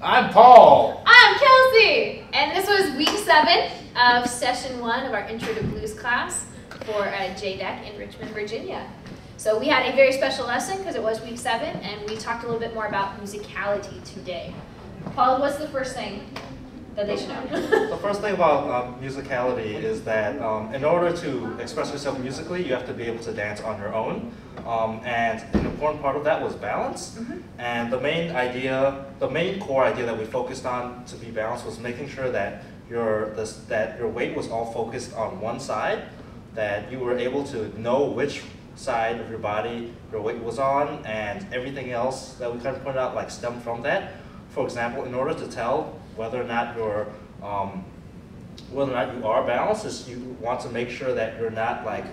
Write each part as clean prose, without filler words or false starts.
I'm Paul. I'm Kelsey. And this was week 7 of session 1 of our Intro to Blues class for JDEC in Richmond, Virginia. So we had a very special lesson because it was week 7, and we talked a little bit more about musicality today. Paul, what's the first thing that they should know? The first thing about musicality is that in order to express yourself musically, you have to be able to dance on your own. And an important part of that was balance. And the main core idea that we focused on to be balanced was making sure that your weight was all focused on one side, that you were able to know which side of your body your weight was on, and everything else that we kind of pointed out like stemmed from that. For example, in order to tell whether or not you are balanced, is you want to make sure that you're not like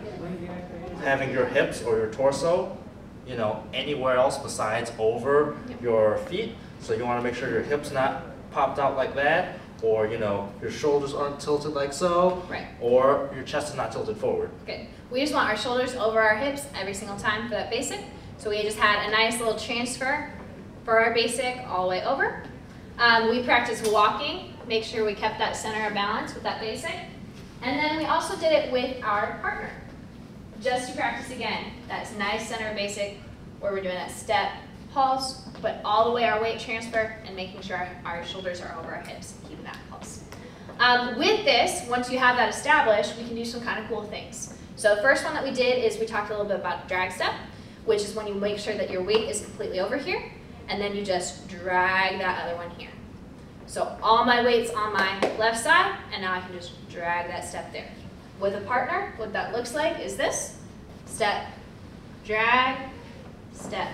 having your hips or your torso, you know, anywhere else besides over your feet. So you want to make sure your hips not popped out like that, or you know, your shoulders aren't tilted like so, or your chest is not tilted forward. Good. We just want our shoulders over our hips every single time for that basic. So we just had a nice little transfer for our basic all the way over. We practiced walking, make sure we kept that center of balance with that basic. And then we also did it with our partner, just to practice again. That's nice center of basic where we're doing that step, pulse, but all the way our weight transfer and making sure our shoulders are over our hips and keeping that pulse. With this, once you have that established, we can do some kind of cool things. So the first one that we did is we talked a little bit about drag step, which is when you make sure that your weight is completely over here, and then you just drag that other one here. So all my weight's on my left side, and now I can just drag that step there. With a partner, what that looks like is this: step, drag, step,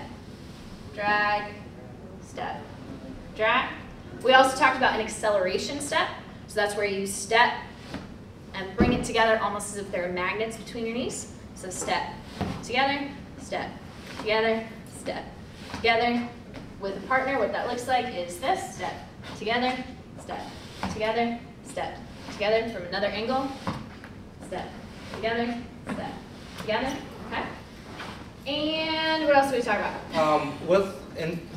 drag, step, drag. We also talked about an acceleration step. So that's where you step and bring it together almost as if there are magnets between your knees. So step, together, step, together, step, together. With a partner, what that looks like is this: step, together, step, together, step, together from another angle, step, together, step, together, okay? And what else did we talk about?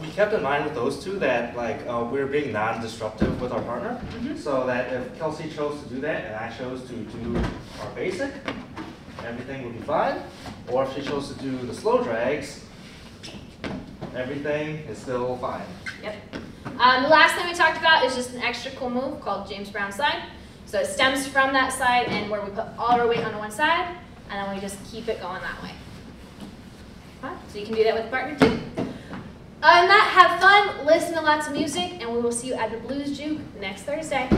We kept in mind with those two that like we're being non-disruptive with our partner, so that if Kelsey chose to do that and I chose to do our basic, everything would be fine. Or if she chose to do the slow drags, everything is still fine. Yep. The last thing we talked about is just an extra cool move called James Brown slide. So it stems from that side and where we put all our weight on one side, and then we just keep it going that way. Okay. So you can do that with a partner too. Other than that, have fun, listen to lots of music, and we will see you at the Blues Juke next Thursday.